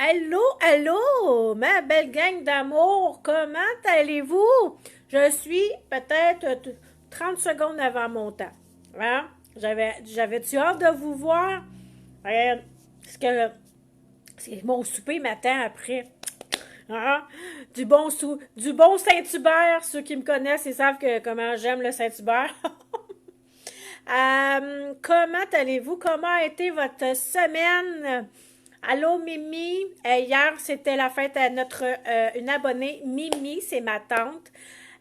Allô, allô, ma belle gang d'amour, comment allez-vous? Je suis peut-être 30 secondes avant mon temps. Hein? J'avais-tu hâte de vous voir? Euh, Parce que c'est mon souper m'attend après. Hein? Du bon Saint-Hubert. Ceux qui me connaissent, ils savent comment j'aime le Saint-Hubert. Comment allez-vous? Comment a été votre semaine? Allô, Mimi. Hier, c'était la fête à notre une abonnée, Mimi, c'est ma tante.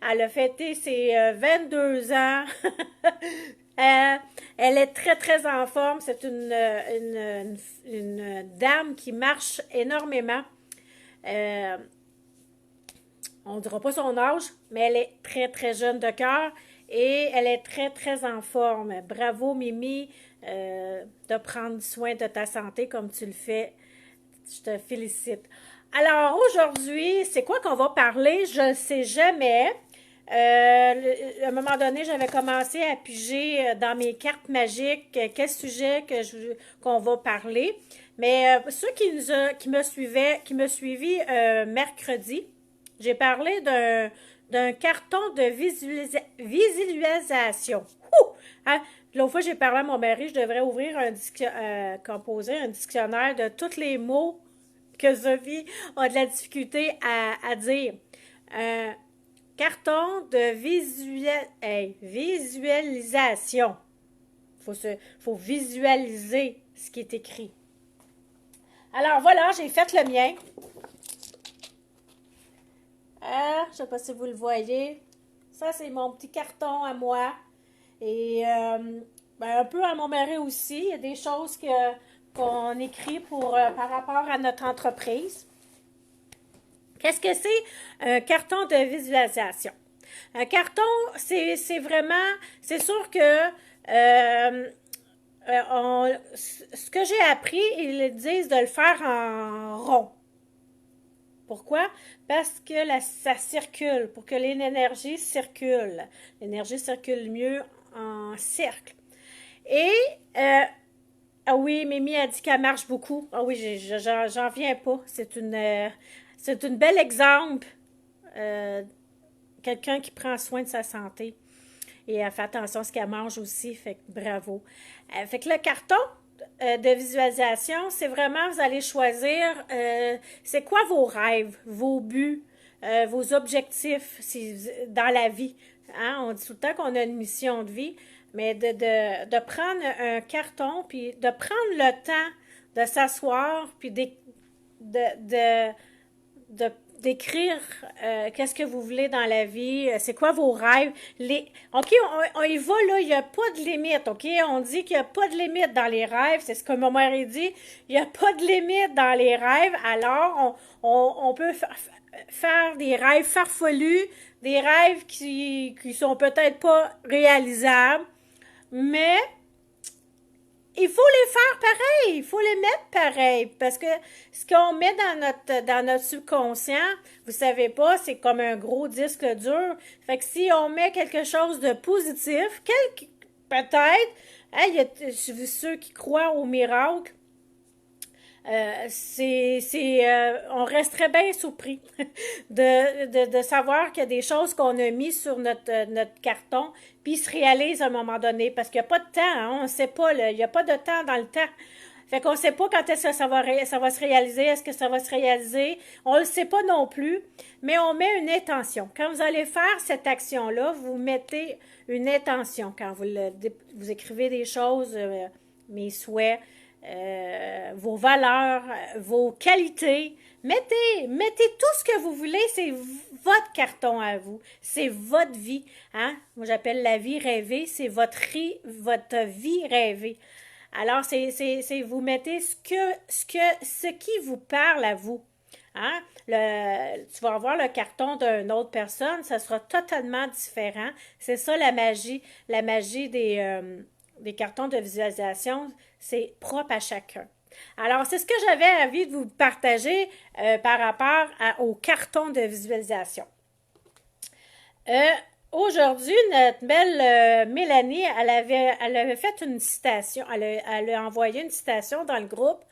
Elle a fêté ses 22 ans. Euh, Elle est très, très en forme. C'est une dame qui marche énormément. Euh, on ne dira pas son âge, mais elle est très, très jeune de cœur et elle est très, très en forme. Bravo, Mimi, de prendre soin de ta santé comme tu le fais. Je te félicite. Alors, aujourd'hui, c'est quoi qu'on va parler? Je ne sais jamais. À un moment donné, j'avais commencé à piger dans mes cartes magiques quel sujet qu'on va parler. Mais ceux qui me suivaient, qui me suivi mercredi, j'ai parlé d'un carton de visualisation. Ouh! Hein? L'autre fois, j'ai parlé à mon mari, je devrais ouvrir composer un dictionnaire de tous les mots que Sophie a de la difficulté à dire. Un carton de visualisation. Faut visualiser ce qui est écrit. Alors voilà, j'ai fait le mien. Je ne sais pas si vous le voyez. Ça, c'est mon petit carton à moi. Et ben, un peu à mon mari aussi. Il y a des choses qu'on écrit par rapport à notre entreprise. Qu'est-ce que c'est un carton de visualisation? Un carton, c'est vraiment, c'est sûr que ce que j'ai appris, ils disent de le faire en rond. Pourquoi? Parce que ça circule, pour que l'énergie circule. L'énergie circule mieux en cercle. Et, ah oui, Mimi a dit qu'elle marche beaucoup. Ah oui, j'en viens pas. C'est une belle exemple. Euh, Quelqu'un qui prend soin de sa santé. Et elle fait attention à ce qu'elle mange aussi. Fait que bravo. Fait que le carton de visualisation, c'est vraiment, vous allez choisir, c'est quoi vos rêves, vos buts, vos objectifs dans la vie. Hein? On dit tout le temps qu'on a une mission de vie, mais de prendre un carton, puis de prendre le temps de s'asseoir, puis de, de d'écrire qu'est-ce que vous voulez dans la vie, c'est quoi vos rêves. OK, on y va, là, il n'y a pas de limite, OK? On dit qu'il n'y a pas de limite dans les rêves, c'est ce que ma mère a dit, il n'y a pas de limite dans les rêves, alors on peut faire des rêves farfelus, des rêves qui sont peut-être pas réalisables, mais il faut les faire pareil, il faut les mettre pareil, parce que ce qu'on met dans notre subconscient, vous savez pas, c'est comme un gros disque dur. Fait que si on met quelque chose de positif, peut-être, hein, il y a ceux qui croient au miracle, on resterait bien surpris de savoir qu'il y a des choses qu'on a mis sur notre carton, puis se réalisent à un moment donné, parce qu'il n'y a pas de temps, hein, on ne sait pas, il n'y a pas de temps dans le temps. Fait qu'on ne sait pas quand est-ce que ça va se réaliser, est-ce que ça va se réaliser, on ne le sait pas non plus, mais on met une intention. Quand vous allez faire cette action-là, vous mettez une intention. Quand vous écrivez des choses, mes souhaits, vos valeurs, vos qualités. Mettez tout ce que vous voulez, c'est votre carton à vous, c'est votre vie. Hein? Moi, j'appelle la vie rêvée, c'est votre vie rêvée. Alors, vous mettez ce qui vous parle à vous. Hein? Tu vas avoir le carton d'une autre personne, ça sera totalement différent. C'est ça la magie des cartons de visualisation, c'est propre à chacun. Alors, c'est ce que j'avais envie de vous partager par rapport au carton de visualisation. Euh, Aujourd'hui, notre belle Mélanie, elle avait fait une citation, elle a envoyé une citation dans le groupe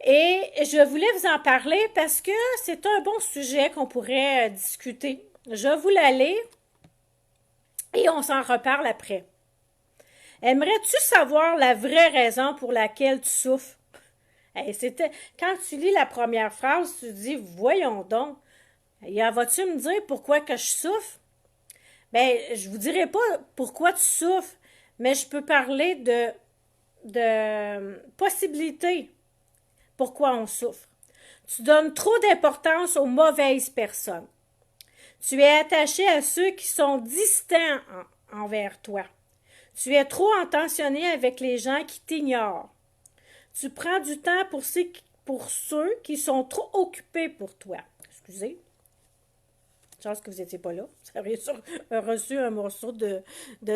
Et je voulais vous en parler parce que c'est un bon sujet qu'on pourrait discuter. Je vous la lis et on s'en reparle après. Aimerais-tu savoir la vraie raison pour laquelle tu souffres? Hey, quand tu lis la première phrase, tu te dis, voyons donc, vas-tu me dire pourquoi que je souffre? Ben, je vous dirai pas pourquoi tu souffres, mais je peux parler de possibilités pourquoi on souffre. Tu donnes trop d'importance aux mauvaises personnes. Tu es attaché à ceux qui sont distants envers toi. Tu es trop intentionné avec les gens qui t'ignorent. Tu prends du temps pour ceux qui sont trop occupés pour toi. Excusez. Chance que vous n'étiez pas là. Vous auriez reçu un morceau de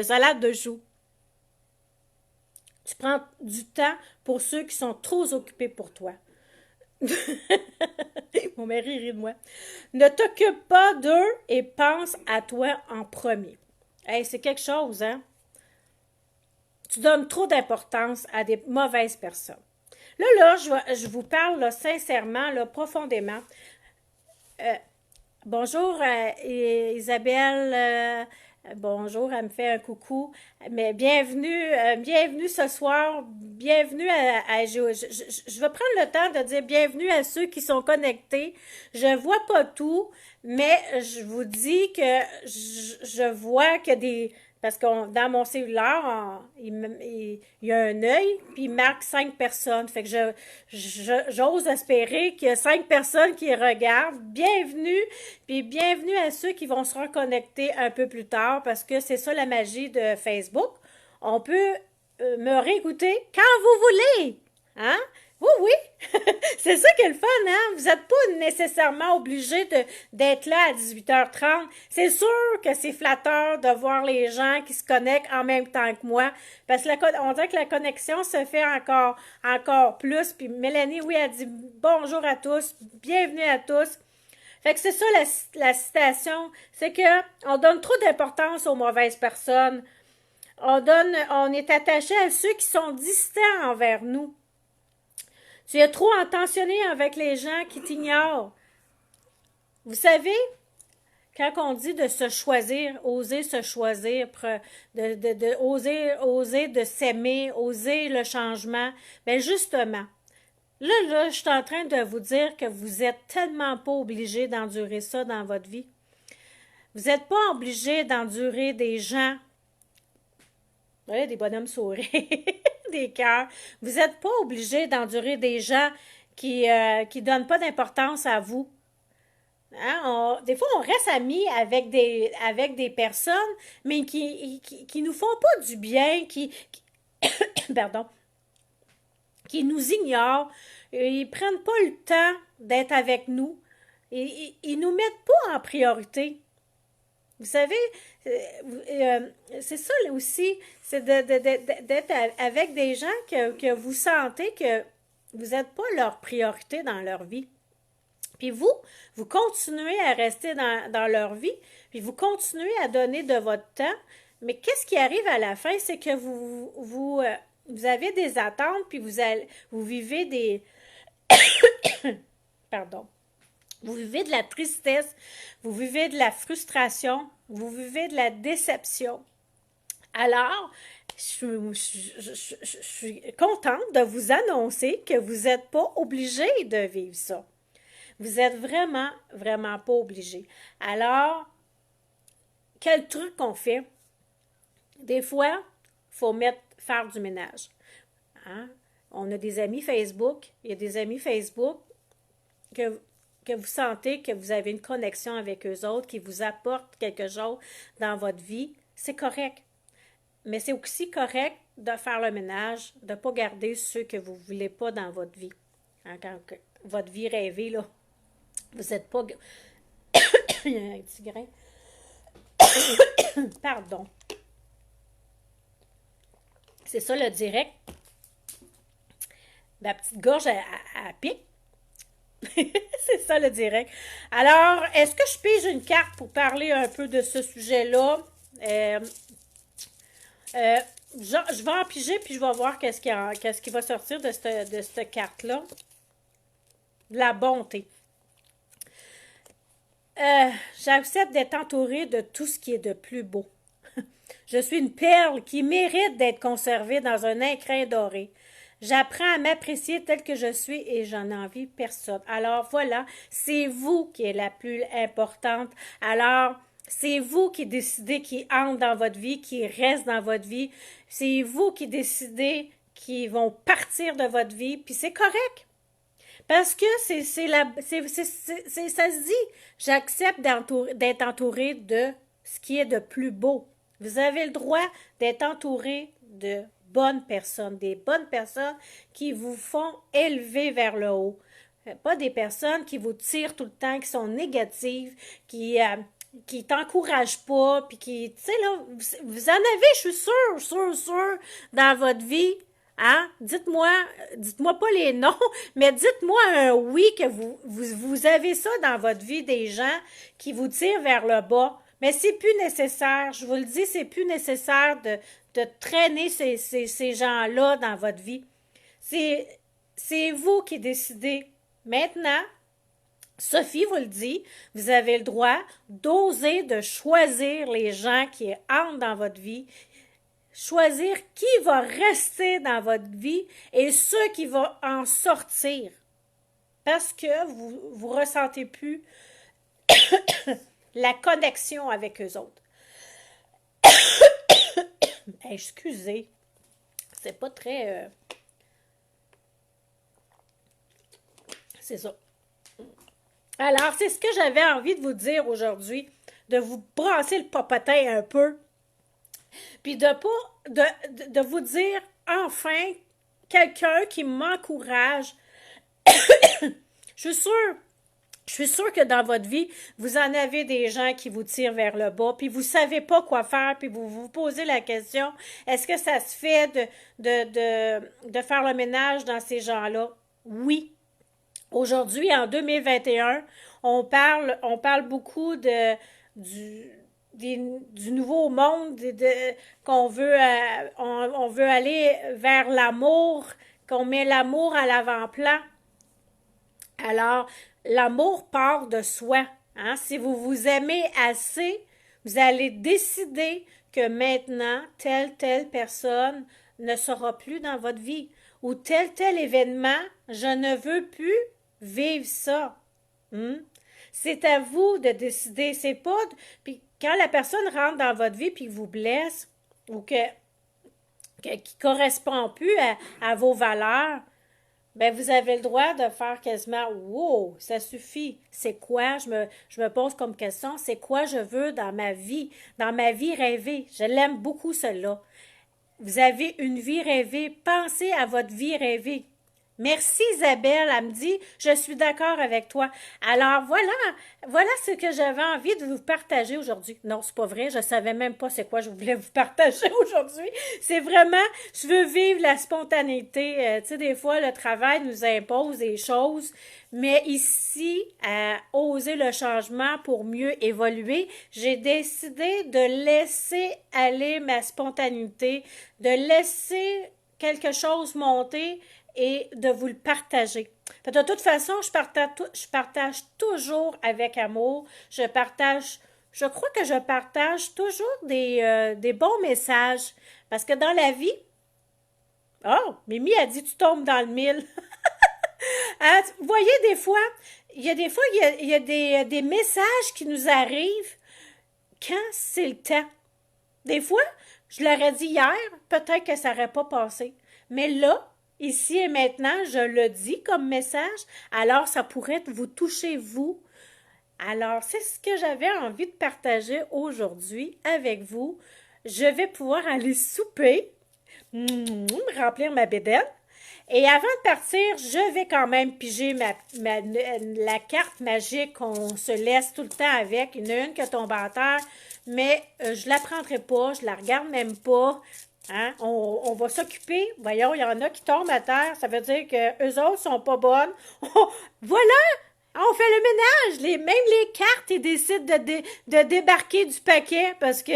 salade de choux. Tu prends du temps pour ceux qui sont trop occupés pour toi. Mon mari rit de moi. Ne t'occupe pas d'eux et pense à toi en premier. Hey, c'est quelque chose, hein? Tu donnes trop d'importance à des mauvaises personnes. Là, je vous parle là, sincèrement, là, profondément. Bonjour Isabelle, bonjour, elle me fait un coucou, mais bienvenue ce soir, bienvenue je vais prendre le temps de dire bienvenue à ceux qui sont connectés. Je vois pas tout, mais je vous dis que je vois que parce que dans mon cellulaire, il y a un œil, puis il marque 5 personnes. Fait que j'ose espérer qu'il y a 5 personnes qui regardent. Bienvenue, puis bienvenue à ceux qui vont se reconnecter un peu plus tard, parce que c'est ça la magie de Facebook. On peut me réécouter quand vous voulez. Hein? Oui, oui, c'est ça qui est le fun, hein? Vous n'êtes pas nécessairement obligé d'être là à 18h30. C'est sûr que c'est flatteur de voir les gens qui se connectent en même temps que moi, parce que on dirait que la connexion se fait encore plus. Puis Mélanie, oui, elle dit bonjour à tous, bienvenue à tous. Fait que c'est ça la citation, c'est que on donne trop d'importance aux mauvaises personnes. On est attaché à ceux qui sont distants envers nous. Tu es trop intentionné avec les gens qui t'ignorent. Vous savez, quand on dit de se choisir, oser se choisir, oser de s'aimer, oser le changement, bien justement, là, je suis en train de vous dire que vous n'êtes tellement pas obligé d'endurer ça dans votre vie. Vous n'êtes pas obligé d'endurer des gens. Ouais, des bonhommes sourires, des cœurs. Vous n'êtes pas obligé d'endurer des gens qui donnent pas d'importance à vous. Hein? Des fois, on reste amis avec des personnes, mais qui nous font pas du bien, pardon, qui nous ignorent. Ils prennent pas le temps d'être avec nous. Ils nous mettent pas en priorité. Vous savez, c'est ça aussi, c'est d'être avec des gens que vous sentez que vous n'êtes pas leur priorité dans leur vie. Puis vous continuez à rester dans leur vie, puis vous continuez à donner de votre temps, mais qu'est-ce qui arrive à la fin, c'est que vous avez des attentes, puis vous vivez des... Pardon. Vous vivez de la tristesse, vous vivez de la frustration, vous vivez de la déception. Alors, je suis contente de vous annoncer que vous n'êtes pas obligé de vivre ça. Vous êtes vraiment, vraiment pas obligé. Alors, quel truc qu'on fait? Des fois, il faut faire du ménage. Hein? On a des amis Facebook, il y a des amis Facebook que vous sentez que vous avez une connexion avec eux autres, qui vous apportent quelque chose dans votre vie, c'est correct. Mais c'est aussi correct de faire le ménage, de ne pas garder ceux que vous ne voulez pas dans votre vie. Hein, quand votre vie rêvée, là, vous n'êtes pas... Il y a un petit grain. Pardon. C'est ça le direct. Ma petite gorge, elle pique. C'est ça le direct. Alors, est-ce que je pige une carte pour parler un peu de ce sujet-là? Je vais en piger, puis je vais voir qu'est-ce qui va sortir de cette carte-là. de la bonté. J'accepte d'être entourée de tout ce qui est de plus beau. Je suis une perle qui mérite d'être conservée dans un écrin doré. J'apprends à m'apprécier telle que je suis et j'en envie personne. Alors voilà, c'est vous qui êtes la plus importante. Alors, c'est vous qui décidez qui entre dans votre vie, qui reste dans votre vie. C'est vous qui décidez qui vont partir de votre vie, puis c'est correct. Parce que ça se dit, j'accepte d'être entouré de ce qui est de plus beau. Vous avez le droit d'être entouré de bonnes personnes, des bonnes personnes qui vous font élever vers le haut. Pas des personnes qui vous tirent tout le temps, qui sont négatives, qui t'encouragent pas, puis qui, tu sais, là, vous en avez, je suis sûre, dans votre vie. Hein? Dites-moi pas les noms, mais dites-moi un oui que vous avez ça dans votre vie, des gens qui vous tirent vers le bas. Mais c'est plus nécessaire, je vous le dis, c'est plus nécessaire de traîner ces gens-là dans votre vie. C'est vous qui décidez. Maintenant, Sophie vous le dit, vous avez le droit d'oser de choisir les gens qui entrent dans votre vie, choisir qui va rester dans votre vie et ceux qui vont en sortir. Parce que vous ressentez plus la connexion avec eux autres. Excusez, c'est pas très... C'est ça. Alors, c'est ce que j'avais envie de vous dire aujourd'hui, de vous brasser le popotin un peu, puis de vous dire enfin quelqu'un qui m'encourage. Je suis sûre que dans votre vie, vous en avez des gens qui vous tirent vers le bas, puis vous savez pas quoi faire, puis vous vous posez la question, est-ce que ça se fait de faire le ménage dans ces gens-là? Oui. Aujourd'hui, en 2021, on parle beaucoup du nouveau monde, qu'on veut, on veut aller vers l'amour, qu'on met l'amour à l'avant-plan. Alors, l'amour part de soi. Hein? Si vous vous aimez assez, vous allez décider que maintenant, telle personne ne sera plus dans votre vie. Ou tel événement, je ne veux plus vivre ça. C'est à vous de décider. C'est pas... Puis quand la personne rentre dans votre vie puis vous blesse ou qui correspond plus à vos valeurs, ben vous avez le droit de faire quasiment wow, ça suffit. C'est quoi? Je me pose comme question, c'est quoi je veux dans ma vie rêvée. Je l'aime beaucoup celle-là. Vous avez une vie rêvée, pensez à votre vie rêvée. Merci Isabelle, elle me dit, je suis d'accord avec toi. Alors voilà ce que j'avais envie de vous partager aujourd'hui. Non, c'est pas vrai, je savais même pas c'est quoi je voulais vous partager aujourd'hui. C'est vraiment, je veux vivre la spontanéité. Tu sais, des fois, le travail nous impose des choses, mais ici, à oser le changement pour mieux évoluer, j'ai décidé de laisser aller ma spontanéité, de laisser quelque chose monter et de vous le partager. De toute façon, je partage toujours avec amour. Je crois que je partage toujours des bons messages. Parce que dans la vie, oh, Mimi a dit tu tombes dans le mille. Hein, vous voyez, il y a des messages qui nous arrivent quand c'est le temps. Des fois, je l'aurais dit hier, peut-être que ça n'aurait pas passé. Mais là, ici et maintenant, je le dis comme message, alors ça pourrait vous toucher, vous. Alors, c'est ce que j'avais envie de partager aujourd'hui avec vous. Je vais pouvoir aller souper, remplir ma bédaine. Et avant de partir, je vais quand même piger la carte magique qu'on se laisse tout le temps avec. Il y en a une qui tombe à terre, mais je la prendrai pas, je la regarde même pas. Hein? On va s'occuper. Voyons, il y en a qui tombent à terre. Ça veut dire que eux autres sont pas bonnes. Voilà! On fait le ménage. Même les cartes, ils décident de débarquer du paquet parce que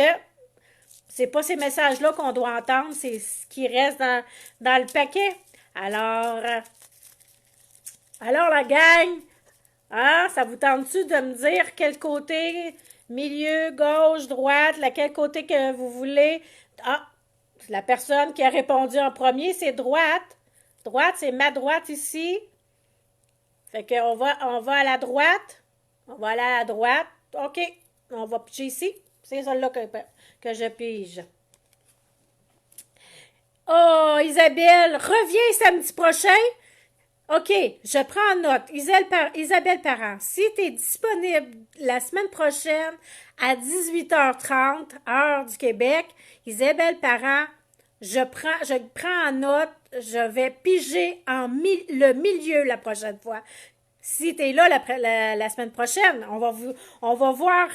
c'est pas ces messages-là qu'on doit entendre, c'est ce qui reste dans le paquet. Alors, Alors, la gang, hein, ça vous tente-tu de me dire quel côté, milieu, gauche, droite, quel côté que vous voulez? Ah, la personne qui a répondu en premier, c'est droite. Droite, c'est ma droite ici. Fait qu'on va à la droite. On va aller à la droite. OK. On va piger ici. C'est celle-là que je pige. Oh, Isabelle, reviens samedi prochain. OK, je prends en note. Isabelle Parent, si tu es disponible la semaine prochaine à 18h30, heure du Québec, Isabelle Parent, je prends en note, je vais piger le milieu la prochaine fois. Si tu es là la semaine prochaine, on va voir,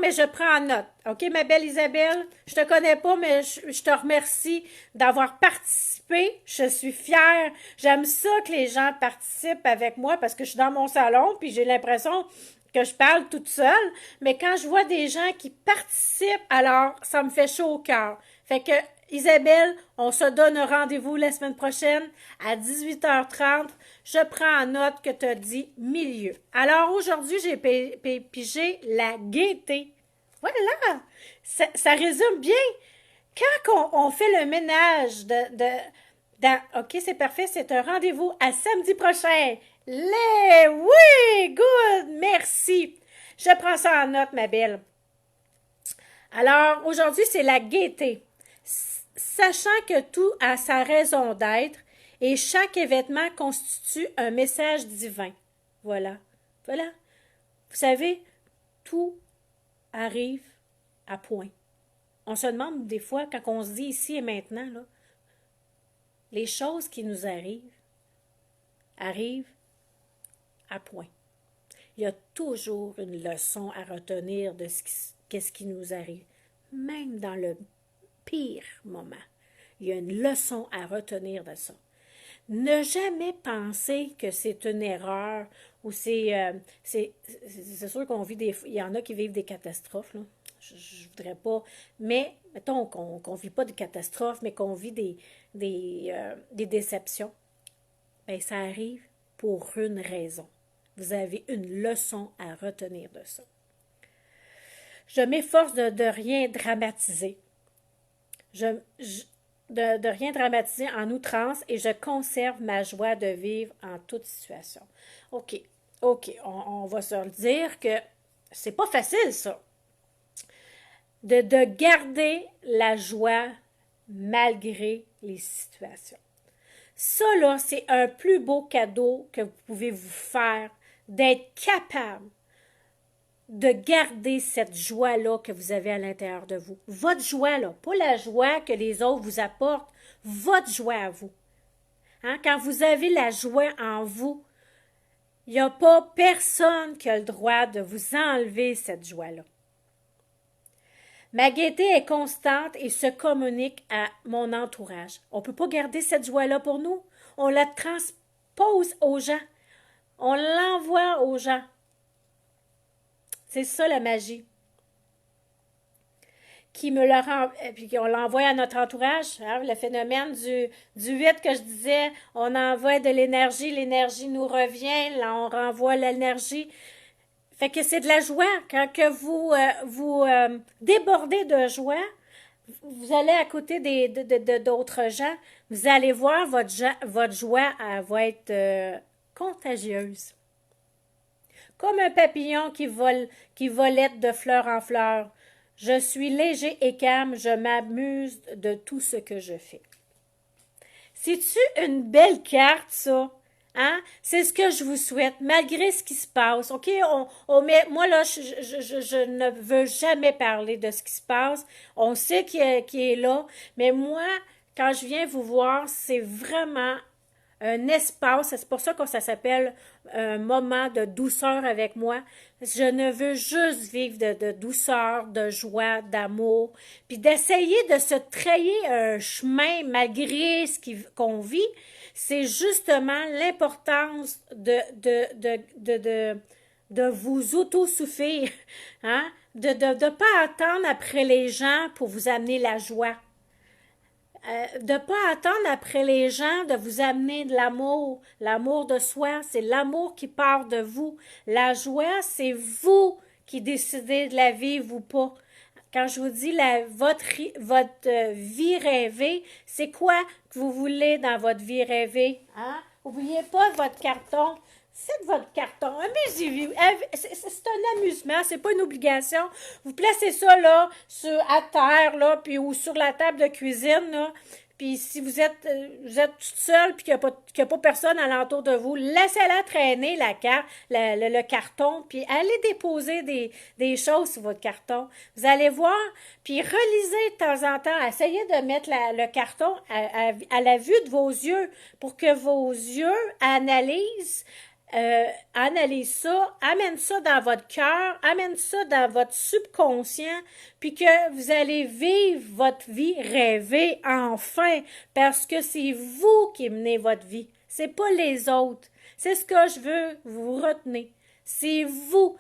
mais je prends en note. OK, ma belle Isabelle? Je te connais pas, mais je te remercie d'avoir participé. Je suis fière. J'aime ça que les gens participent avec moi parce que je suis dans mon salon puis j'ai l'impression que je parle toute seule. Mais quand je vois des gens qui participent, alors ça me fait chaud au cœur. Fait que Isabelle, on se donne rendez-vous la semaine prochaine à 18h30. Je prends en note que tu as dit milieu. Alors aujourd'hui, j'ai pigé la gaieté. Voilà! Ça résume bien. Quand on fait le ménage OK, c'est parfait, c'est un rendez-vous à samedi prochain. Oui! Good! Merci! Je prends ça en note, ma belle. Alors, aujourd'hui, c'est la gaieté. Sachant que tout a sa raison d'être et chaque événement constitue un message divin. Voilà. Voilà. Vous savez, tout arrive à point. On se demande des fois, quand on se dit ici et maintenant, là, les choses qui nous arrivent à point. Il y a toujours une leçon à retenir de ce qui nous arrive, même dans le pire moment. Il y a une leçon à retenir de ça. Ne jamais penser que c'est une erreur ou c'est sûr qu'on vit il y en a qui vivent des catastrophes, là. Je voudrais pas, mais mettons qu'on vit pas de catastrophes, mais qu'on vit des déceptions. Bien, ça arrive pour une raison. Vous avez une leçon à retenir de ça. Je m'efforce de rien dramatiser. De rien dramatiser en outrance et je conserve ma joie de vivre en toute situation. OK, on va se le dire que c'est pas facile, ça. De garder la joie malgré les situations. Ça, là, c'est un plus beau cadeau que vous pouvez vous faire, d'être capable de garder cette joie-là que vous avez à l'intérieur de vous. Votre joie, là, pas la joie que les autres vous apportent, votre joie à vous. Hein? Quand vous avez la joie en vous, il n'y a pas personne qui a le droit de vous enlever cette joie-là. Ma gaieté est constante et se communique à mon entourage. On ne peut pas garder cette joie-là pour nous. On la transpose aux gens. On l'envoie aux gens. C'est ça la magie. Qui me le rend, puis on l'envoie à notre entourage. Hein, le phénomène du 8 que je disais, on envoie de l'énergie nous revient, là on renvoie l'énergie. Fait que c'est de la joie. Quand que vous débordez de joie, vous allez à côté d'autres gens, vous allez voir votre joie, elle va être contagieuse. Comme un papillon qui volette de fleur en fleur. Je suis léger et calme, je m'amuse de tout ce que je fais. C'est-tu une belle carte, ça? Hein? C'est ce que je vous souhaite, malgré ce qui se passe. OK? Moi, là, je ne veux jamais parler de ce qui se passe. On sait qui est là, mais moi, quand je viens vous voir, c'est vraiment un espace, c'est pour ça que ça s'appelle un moment de douceur avec moi. Je ne veux juste vivre de douceur, de joie, d'amour, puis d'essayer de se trayer un chemin malgré qu'on vit. C'est justement l'importance de vous auto-suffire, de ne pas attendre après les gens pour vous amener la joie. de ne pas attendre après les gens de vous amener de l'amour. L'amour de soi, c'est l'amour qui part de vous. La joie, c'est vous qui décidez de la vivre ou pas. Quand je vous dis votre vie rêvée, c'est quoi que vous voulez dans votre vie rêvée? Hein? N'oubliez pas votre carton. Faites votre carton. Amusez-vous. C'est un amusement, c'est pas une obligation. Vous placez ça là, à terre, là, puis ou sur la table de cuisine, là. Puis si vous êtes toute seule puis qu'il n'y a pas personne alentour de vous, laissez-la traîner la carte, le carton, puis allez déposer des choses sur votre carton. Vous allez voir, puis relisez de temps en temps, essayez de mettre le carton à la vue de vos yeux pour que vos yeux analyse ça, amène ça dans votre cœur, amène ça dans votre subconscient, puis que vous allez vivre votre vie rêvée enfin, parce que c'est vous qui menez votre vie, c'est pas les autres. C'est ce que je veux que vous retenez. C'est vous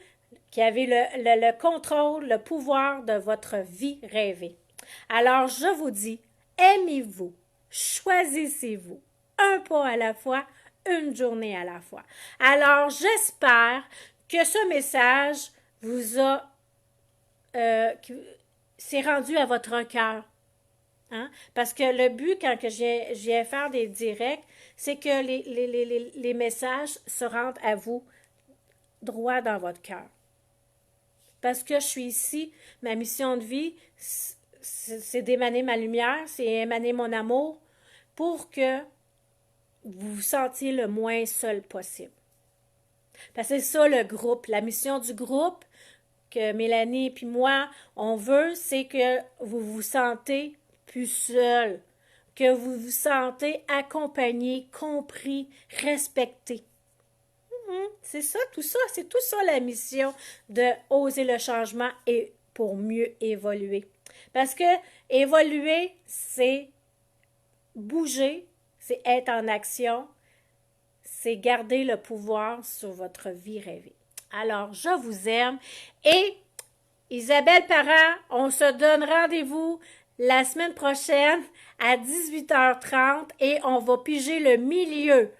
qui avez le contrôle, le pouvoir de votre vie rêvée. Alors, je vous dis, aimez-vous, choisissez-vous, un pas à la fois, une journée à la fois. Alors, j'espère que ce message vous a s'est rendu à votre cœur. Hein? Parce que le but, quand que j'ai faire des directs, c'est que les messages se rendent à vous droit dans votre cœur. Parce que je suis ici, ma mission de vie, c'est d'émaner ma lumière, c'est émaner mon amour pour que vous vous sentiez le moins seul possible. Parce que c'est ça le groupe, la mission du groupe que Mélanie et puis moi, on veut, c'est que vous vous sentez plus seul, que vous vous sentez accompagné, compris, respecté. C'est ça, c'est tout ça la mission de oser le changement et pour mieux évoluer. Parce que évoluer, c'est bouger, c'est être en action, c'est garder le pouvoir sur votre vie rêvée. Alors, je vous aime et Isabelle Parent, on se donne rendez-vous la semaine prochaine à 18h30 et on va piger le milieu.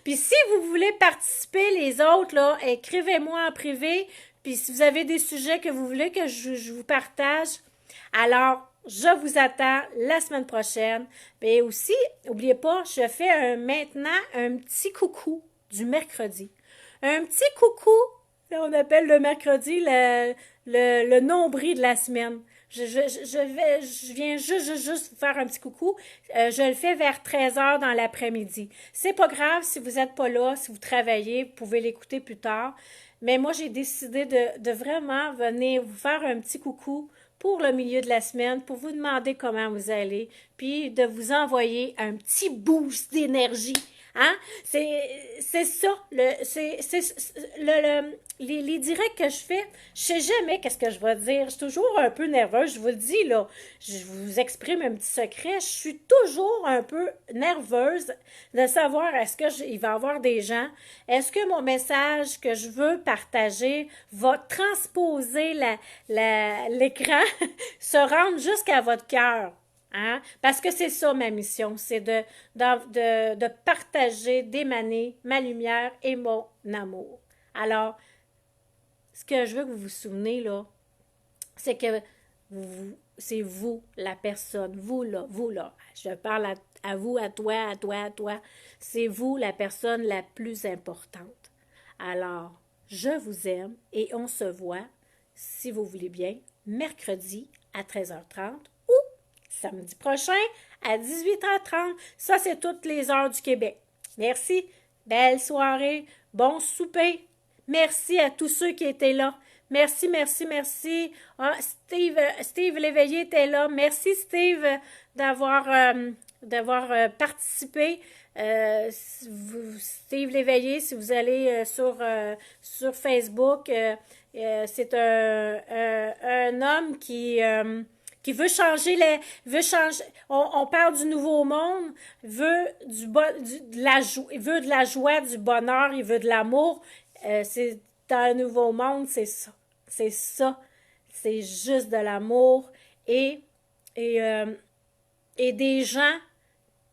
Puis si vous voulez participer, les autres, là, écrivez-moi en privé. Puis si vous avez des sujets que vous voulez que je vous partage, alors je vous attends la semaine prochaine. Mais aussi, n'oubliez pas, je fais maintenant un petit coucou du mercredi. Un petit coucou, on appelle le mercredi le nombril de la semaine. Je viens juste vous faire un petit coucou. Je le fais vers 13h dans l'après-midi. C'est pas grave si vous n'êtes pas là, si vous travaillez, vous pouvez l'écouter plus tard. Mais moi, j'ai décidé de vraiment venir vous faire un petit coucou pour le milieu de la semaine, pour vous demander comment vous allez, puis de vous envoyer un petit boost d'énergie. Hein? C'est ça, les directs que je fais, je sais jamais qu'est-ce que je vais dire. Je suis toujours un peu nerveuse, je vous le dis, là. Je vous exprime un petit secret. Je suis toujours un peu nerveuse de savoir il va y avoir des gens. Est-ce que mon message que je veux partager va transposer l'écran, se rendre jusqu'à votre cœur? Hein? Parce que c'est ça ma mission, c'est de partager, d'émaner ma lumière et mon amour. Alors, ce que je veux que vous vous souvenez, là, c'est que c'est vous, la personne, vous là. Je parle à vous, à toi, à toi, à toi. C'est vous, la personne la plus importante. Alors, je vous aime et on se voit, si vous voulez bien, mercredi à 13h30 ou samedi prochain à 18h30. Ça, c'est toutes les heures du Québec. Merci. Belle soirée. Bon souper. Merci à tous ceux qui étaient là. Merci, merci, merci. Ah, Steve Léveillé était là. Merci, Steve, d'avoir participé. Steve Léveillé, si vous allez sur Facebook, c'est un homme qui veut changer on parle du nouveau monde, veut de la joie, du bonheur, il veut de l'amour. C'est dans le nouveau monde, c'est ça. C'est ça. C'est juste de l'amour et et des gens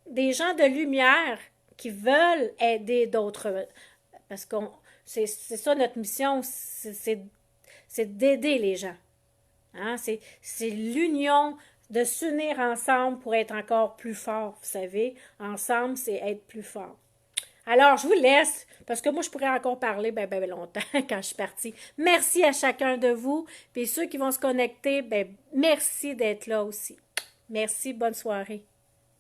de lumière qui veulent aider d'autres. Parce que c'est ça notre mission, c'est d'aider les gens. Hein? C'est l'union de s'unir ensemble pour être encore plus fort, vous savez. Ensemble, c'est être plus fort. Alors, je vous laisse, parce que moi, je pourrais encore parler ben longtemps quand je suis partie. Merci à chacun de vous. Puis ceux qui vont se connecter, ben merci d'être là aussi. Merci, bonne soirée.